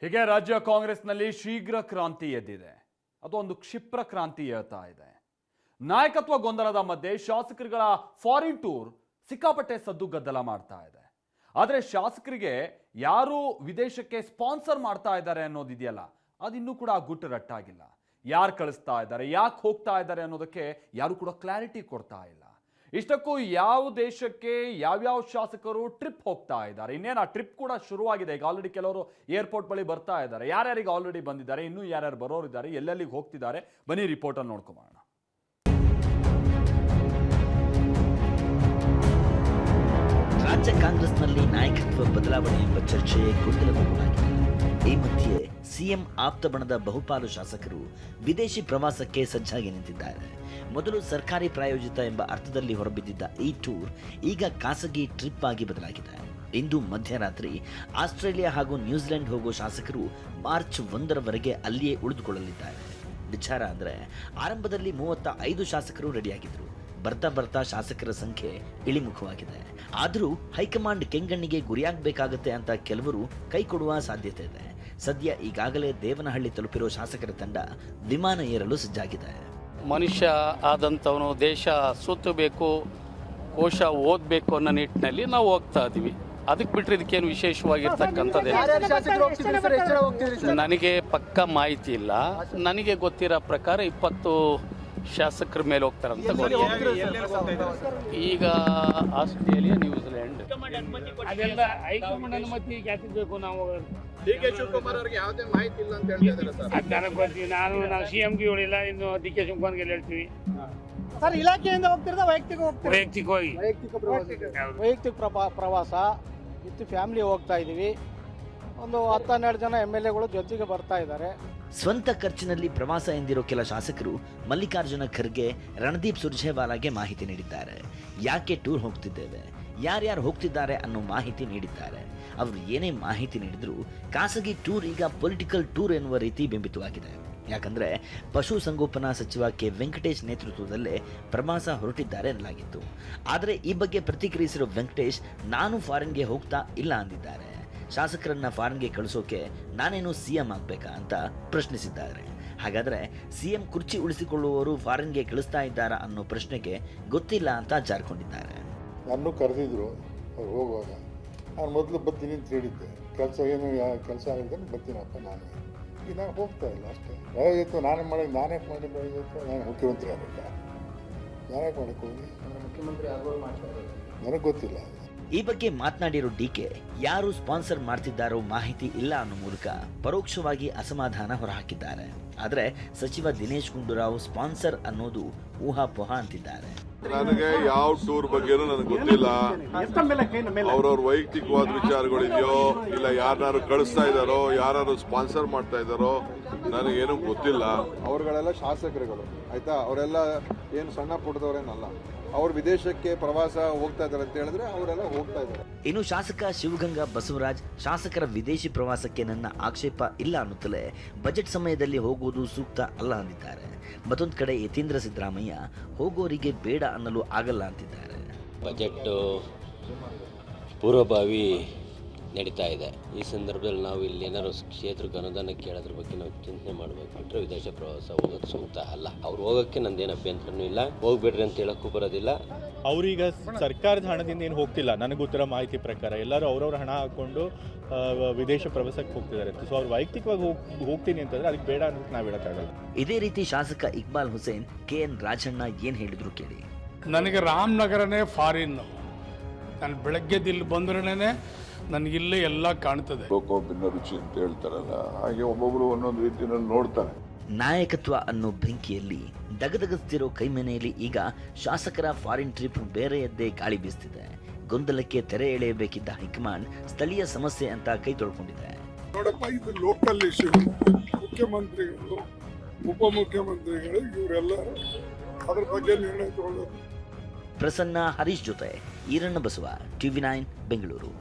ಹೀಗೆ ರಾಜ್ಯ ಕಾಂಗ್ರೆಸ್ನಲ್ಲಿ ಶೀಘ್ರ ಕ್ರಾಂತಿ ಎದ್ದಿದೆ. ಅದೊಂದು ಕ್ಷಿಪ್ರ ಕ್ರಾಂತಿ ಹೇಳ್ತಾ ಇದೆ. ನಾಯಕತ್ವ ಗೊಂದಲದ ಮಧ್ಯೆ ಶಾಸಕರುಗಳ ಫಾರಿನ್ ಟೂರ್ ಸಿಕ್ಕಾಪಟ್ಟೆ ಸದ್ದು ಗದ್ದಲ ಮಾಡ್ತಾ ಇದೆ. ಆದರೆ ಶಾಸಕರಿಗೆ ಯಾರು ವಿದೇಶಕ್ಕೆ ಸ್ಪಾನ್ಸರ್ ಮಾಡ್ತಾ ಇದ್ದಾರೆ ಅನ್ನೋದಿದೆಯಲ್ಲ, ಅದಿನ್ನೂ ಕೂಡ ಗುಟ್ಟು ರಟ್ಟಾಗಿಲ್ಲ. ಯಾರು ಕಳಿಸ್ತಾ ಇದ್ದಾರೆ, ಯಾಕೆ ಹೋಗ್ತಾ ಇದ್ದಾರೆ ಅನ್ನೋದಕ್ಕೆ ಯಾರು ಕೂಡ ಕ್ಲಾರಿಟಿ ಕೊಡ್ತಾ ಇಲ್ಲ. ಇಷ್ಟಕ್ಕೂ ಯಾವ ದೇಶಕ್ಕೆ ಯಾವ್ಯಾವ ಶಾಸಕರು ಟ್ರಿಪ್ ಹೋಗ್ತಾ ಇದ್ದಾರೆ, ಇನ್ನೇನು ಆ ಟ್ರಿಪ್ ಕೂಡ ಶುರುವಾಗಿದೆ. ಈಗ ಆಲ್ರೆಡಿ ಕೆಲವರು ಏರ್ಪೋರ್ಟ್ ಬಳಿ ಬರ್ತಾ ಇದ್ದಾರೆ. ಯಾರ್ಯಾರಿಗೆ ಆಲ್ರೆಡಿ ಬಂದಿದ್ದಾರೆ, ಇನ್ನೂ ಯಾರ್ಯಾರು ಬರೋರಿದ್ದಾರೆ, ಎಲ್ಲೆಲ್ಲಿಗೆ ಹೋಗ್ತಿದ್ದಾರೆ, ಬನ್ನಿ ರಿಪೋರ್ಟಲ್ಲಿ ನೋಡ್ಕೊಂಬೋಣ. ರಾಜ್ಯ ಕಾಂಗ್ರೆಸ್ನಲ್ಲಿ ನಾಯಕತ್ವ ಬದಲಾವಣೆ ಎಂಬ ಚರ್ಚೆ ಗೊಂದಲಮಯವಾಗಿದೆ. ಈ ಮಧ್ಯೆ ಸಿಎಂ ಆಪ್ತ ಬಣದ ಬಹುಪಾಲು ಶಾಸಕರು ವಿದೇಶಿ ಪ್ರವಾಸಕ್ಕೆ ಸಜ್ಜಾಗಿ ನಿಂತಿದ್ದಾರೆ. ಮೊದಲು ಸರ್ಕಾರಿ ಪ್ರಾಯೋಜಿತ ಎಂಬ ಅರ್ಥದಲ್ಲಿ ಹೊರಬಿದ್ದಿದ್ದ ಈ ಟೂರ್ ಈಗ ಖಾಸಗಿ ಟ್ರಿಪ್ ಆಗಿ ಬದಲಾಗಿದೆ. ಇಂದು ಮಧ್ಯರಾತ್ರಿ ಆಸ್ಟ್ರೇಲಿಯಾ ಹಾಗೂ ನ್ಯೂಜಿಲೆಂಡ್ ಹೋಗುವ ಶಾಸಕರು ಮಾರ್ಚ್ 1ರವರೆಗೆ ಅಲ್ಲಿಯೇ ಉಳಿದುಕೊಳ್ಳಲಿದ್ದಾರೆ. ವಿಚಾರ ಅಂದರೆ ಆರಂಭದಲ್ಲಿ 35 ಶಾಸಕರು ರೆಡಿಯಾಗಿದ್ರು. ಬರ್ತಾ ಬರ್ತಾ ಶಾಸಕರ ಸಂಖ್ಯೆ ಇಳಿಮುಖವಾಗಿದೆ. ಆದರೂ ಹೈಕಮಾಂಡ್ ಕೆಂಗಣ್ಣಿಗೆ ಗುರಿಯಾಗಬೇಕಾಗತ್ತೆ ಅಂತ ಕೆಲವರು ಕೈ ಕೊಡುವ ಸಾಧ್ಯತೆ ಇದೆ. ಸದ್ಯ ಈಗಾಗಲೇ ದೇವನಹಳ್ಳಿ ತಲುಪಿರೋ ಶಾಸಕರ ತಂಡ ವಿಮಾನ ಏರಲು ಸಜ್ಜಾಗಿದೆ. ಮನುಷ್ಯ ಆದಂಥವನು ದೇಶ ಸುತ್ತಬೇಕು, ಕೋಶ ಓದಬೇಕು ಅನ್ನೋ ನಿಟ್ಟಿನಲ್ಲಿ ನಾವು ಹೋಗ್ತಾ ಇದ್ದೀವಿ. ಅದಕ್ಕೆ ಬಿಟ್ಟರೆ ಇದಕ್ಕೇನು ವಿಶೇಷವಾಗಿರ್ತಕ್ಕಂಥದ್ದೇ ನನಗೆ ಪಕ್ಕ ಮಾಹಿತಿ ಇಲ್ಲ. ನನಗೆ ಗೊತ್ತಿರೋ ಪ್ರಕಾರ 20 ಶಾಸಕರ ಮೇಲೆ ಹೋಗ್ತಾರಂತ ಈಗ ಆಸ್ಟ್ರೇಲಿಯಾ, ನ್ಯೂಜಿಲೆಂಡ್ ಅದೆಲ್ಲ ಹೈಕಮಾಂಡ್ ಅನುಮತಿ ಬೇಕು. ನಾವು ಡಿ.ಕೆ. ಶಿವಕುಮಾರ್ ಅವರಿಗೆ ಯಾವುದೇ ಮಾಹಿತಿ ಇಲ್ಲ ಅಂತ ಹೇಳ್ತಿದ್ದಾರೆ ಸರ್. ಅದು ನನಗೆ ಗೊತ್ತಿ. ನಾವು CMಗೆ ಹೇಳಿಲ್ಲ, ಇನ್ನು ಡಿ.ಕೆ. ಶಿವಕುಮಾರ್ಗೆ ಹೇಳ್ತೀವಿ ಸರ್. ಇಲಾಖೆಯಿಂದ ಹೋಗ್ತಿರೋದು ವೈಯಕ್ತಿಕವಾಗಿ ವೈಯಕ್ತಿಕ ಪ್ರವಾಸ ವಿತ್ ಫ್ಯಾಮಿಲಿ ಹೋಗ್ತಾ ಇದೀವಿ. ಒಂದು 10-12 ಜನ MLAಗಳು ಜೊತೆಗೆ ಬರ್ತಾ ಇದ್ದಾರೆ. ಸ್ವಂತ ಖರ್ಚಿನಲ್ಲಿ ಪ್ರವಾಸ ಎಂದಿರೋ ಕೆಲ ಶಾಸಕರು ಮಲ್ಲಿಕಾರ್ಜುನ ಖರ್ಗೆ, ರಣದೀಪ್ ಸುರ್ಜೇವಾಲಾಗೆ ಮಾಹಿತಿ ನೀಡಿದ್ದಾರೆ. ಯಾಕೆ ಟೂರ್ ಹೋಗ್ತಿದ್ದೇವೆ, ಯಾರ್ಯಾರು ಹೋಗ್ತಿದ್ದಾರೆ ಅನ್ನೋ ಮಾಹಿತಿ ನೀಡಿದ್ದಾರೆ. ಅವರು ಏನೇ ಮಾಹಿತಿ ನೀಡಿದ್ರು ಖಾಸಗಿ ಟೂರ್ ಈಗ ಪೊಲಿಟಿಕಲ್ ಟೂರ್ ಎನ್ನುವ ರೀತಿ ಬಿಂಬಿತವಾಗಿದೆ. ಯಾಕಂದ್ರೆ ಪಶು ಸಂಗೋಪನಾ ಸಚಿವ ಕೆ ವೆಂಕಟೇಶ್ ನೇತೃತ್ವದಲ್ಲೇ ಪ್ರವಾಸ ಹೊರಟಿದ್ದಾರೆ ಎನ್ನಲಾಗಿತ್ತು. ಆದರೆ ಈ ಬಗ್ಗೆ ಪ್ರತಿಕ್ರಿಯಿಸಿರೋ ವೆಂಕಟೇಶ್, ನಾನು ಫಾರಿನ್ಗೆ ಹೋಗ್ತಾ ಇಲ್ಲ ಅಂದಿದ್ದಾರೆ. ಶಾಸಕರನ್ನ ಫಾರಿನ್ಗೆ ಕಳಿಸೋಕೆ ನಾನೇನು CM ಆಗ್ಬೇಕಾ ಅಂತ ಪ್ರಶ್ನಿಸಿದ್ದಾರೆ. ಹಾಗಾದ್ರೆ CM ಕುರ್ಚಿ ಉಳಿಸಿಕೊಳ್ಳುವವರು ಫಾರಿನ್ಗೆ ಕಳಿಸ್ತಾ ಇದ್ದಾರಾ ಅನ್ನೋ ಪ್ರಶ್ನೆಗೆ ಗೊತ್ತಿಲ್ಲ ಅಂತ ಜಾರಿಕೊಂಡಿದ್ದಾರೆ. ನನ್ನೂ ಕರೆದಿದ್ರು ಅವ್ರು ಹೋಗುವಾಗ. ನಾನು ಮೊದಲು ಬರ್ತೀನಿ ಅಂತ ಹೇಳಿದ್ದೆ. ಕೆಲಸ ಕೆಲಸ ಆಗಿದ್ದರೆ ಬರ್ತೀನಪ್ಪ ನಾನು. ಈಗ ನಾನು ಹೋಗ್ತಾ ಇಲ್ಲ ಅಷ್ಟೇ. ಬೆಳಗಿತ್ತು ನಾನೇ ಮಾಡಿ ಬೆಳಗಿತ್ತು. ನಾನು ಮುಖ್ಯಮಂತ್ರಿ ಆಗಬೇಕಾ? ನಾನೇ ಮಾಡಕ್ಕೆ ಹೋಗಿ ಮುಖ್ಯಮಂತ್ರಿ ಆಗೋರು ಮಾಡ್ತಾರೆ, ನನಗೆ ಗೊತ್ತಿಲ್ಲ. ಈ ಬಗ್ಗೆ ಮಾತನಾಡಿರೋ ಡಿಕೆ, ಯಾರು ಸ್ಪಾನ್ಸರ್ ಮಾಡ್ತಿದ್ದಾರೋ ಮಾಹಿತಿ ಇಲ್ಲ ಅನ್ನೋ ಮೂಲಕ ಪರೋಕ್ಷವಾಗಿ ಅಸಮಾಧಾನ ಹೊರಹಾಕಿದ್ದಾರೆ. ಆದರೆ ಸಚಿವ ದಿನೇಶ್ ಗುಂಡೂರಾವ್ ಸ್ಪಾನ್ಸರ್ ಅನ್ನೋದು ಊಹಾಪೋಹ ಅಂತಿದ್ದಾರೆ. ನನಗೆ ಯಾವ ಟೂರ್ ಬಗ್ಗೆನೂ ನನಗೆ ಗೊತ್ತಿಲ್ಲ. ಅವ್ರವ್ರ ವೈಯಕ್ತಿಕವಾದ ವಿಚಾರಗಳಿದೆಯೋ ಇಲ್ಲ ಯಾರು ಕಳಿಸ್ತಾ ಇದ್ದಾರೋ, ಯಾರು ಸ್ಪಾನ್ಸರ್ ಮಾಡ್ತಾ ಇದ್ದಾರೋ ನನಗೇನು ಗೊತ್ತಿಲ್ಲ. ಅವ್ರುಗಳೆಲ್ಲ ಶಾಸಕರುಗಳು, ಆಯ್ತಾ? ಅವರೆಲ್ಲ ಏನು ಸಣ್ಣ ಪುಟ್ಟದವರೇನಲ್ಲ. ಅವ್ರು ವಿದೇಶಕ್ಕೆ ಪ್ರವಾಸ ಹೋಗ್ತಾ ಇದ್ದಾರೆ ಅಂತ ಹೇಳಿದ್ರೆ ಅವರೆಲ್ಲ ಹೋಗ್ತಾ ಇದ್ದಾರೆ. ಇನ್ನು ಶಾಸಕ ಶಿವಗಂಗಾ ಬಸವರಾಜ್, ಶಾಸಕರ ವಿದೇಶಿ ಪ್ರವಾಸಕ್ಕೆ ನನ್ನ ಆಕ್ಷೇಪ ಇಲ್ಲ ಅನ್ನುತ್ತಲೇ ಬಜೆಟ್ ಸಮಯದಲ್ಲಿ ಹೋಗುವುದು ಸೂಕ್ತ ಅಲ್ಲ ಅಂದಿದ್ದಾರೆ. ಮತ್ತೊಂದು ಕಡೆ ಯತೀಂದ್ರ ಸಿದ್ದರಾಮಯ್ಯ, ಹೋಗೋರಿಗೆ ಬೇಡ ಅನ್ನಲು ಆಗಲ್ಲ ಅಂತಿದ್ದಾರೆ. ಬಜೆಟ್ ಪೂರ್ವಭಾವಿ ನಡೀತಾ ಇದೆ. ಈ ಸಂದರ್ಭದಲ್ಲಿ ನಾವು ಇಲ್ಲಿ ಏನಾದ್ರು ಕ್ಷೇತ್ರಕ್ಕೆ ಅನುದಾನ ಕೇಳೋದ್ರ ಬಗ್ಗೆ ನಾವು ಚಿಂತನೆ ಮಾಡಬೇಕು. ಬಿಟ್ಟರೆ ವಿದೇಶ ಪ್ರವಾಸ ಹೋಗೋದು ಸೂಕ್ತ ಅಲ್ಲ. ಅವ್ರು ಹೋಗೋಕ್ಕೆ ನಂದೇನು ಅಭ್ಯಂತರನೂ ಇಲ್ಲ, ಹೋಗ್ಬೇಡ್ರಿ ಅಂತ ಹೇಳಕ್ಕೂ ಬರೋದಿಲ್ಲ. ಅವ್ರೀಗ ಸರ್ಕಾರದ ಹಣದಿಂದ ಏನು ಹೋಗ್ತಿಲ್ಲ. ನನಗೆ ಗೊತ್ತಿರೋ ಮಾಹಿತಿ ಪ್ರಕಾರ ಎಲ್ಲರೂ ಅವ್ರವ್ರ ಹಣ ಹಾಕ್ಕೊಂಡು ವಿದೇಶ ಪ್ರವಾಸಕ್ಕೆ ಹೋಗ್ತಿದ್ದಾರೆ. ಸೊ ಅವ್ರು ವೈಯಕ್ತಿಕವಾಗಿ ಹೋಗ್ತೀನಿ ಅಂತಂದ್ರೆ ಅದಕ್ಕೆ ಬೇಡ ಅನ್ನೋದು ನಾವು ಹೇಳೋಕ್ಕಾಗಲ್ಲ. ಇದೇ ರೀತಿ ಶಾಸಕ ಇಕ್ಬಾಲ್ ಹುಸೇನ್, KN ರಾಜಣ್ಣ ಏನ್ ಹೇಳಿದ್ರು ಕೇಳಿ. ನನಗೆ ರಾಮನಗರನೇ ಫಾರಿನ್. ನಾನು ಬೆಳಗ್ಗೆ ಇಲ್ಲಿ ಬಂದ್ರೇನೆ ನನಗಿಲ್ಲೇ ಎಲ್ಲ ಕಾಣ್ತದೆ. ಭಿನ್ನ ರುಚಿ ಅಂತ ಹೇಳ್ತಾರಲ್ಲ, ಹಾಗೆ ಒಬ್ಬೊಬ್ರು ಒಂದೊಂದು ರೀತಿಯಲ್ಲಿ ನೋಡ್ತಾರೆ. ನಾಯಕತ್ವ ಅನ್ನೋ ಬೆಂಕಿಯಲ್ಲಿ ದಗದಗಸ್ತಿರೋ ಕೈಮನೆಯಲ್ಲಿ ಈಗ ಶಾಸಕರ ಫಾರಿನ್ ಟ್ರಿಪ್ ಬೇರೆಯದ್ದೇ ಗಾಳಿ ಬೀಸ್ತಿದೆ. ಗೊಂದಲಕ್ಕೆ ತೆರೆ ಎಳೆಯಬೇಕಿದ್ದ ಹೈಕಮಾಂಡ್ ಸ್ಥಳೀಯ ಸಮಸ್ಯೆ ಅಂತ ಕೈ ತೊಳ್ಕೊಂಡಿದೆ. ನೋಡಪ್ಪ, ಇದು ಲೋಕಲ್ ಇಶ್ಯೂ. ಮುಖ್ಯಮಂತ್ರಿಗಳು, ಉಪಮುಖ್ಯಮಂತ್ರಿಗಳು ಇವರೆಲ್ಲರೂ ಅದ್ರ ಬಗ್ಗೆ ನಿರ್ಣಯ ತಗೊಳ್ಳೋದು. ಪ್ರಸನ್ನ ಹರೀಶ್ ಜೊತೆ ಈರಣ್ಣ ಬಸವ, TV9 ಬೆಂಗಳೂರು.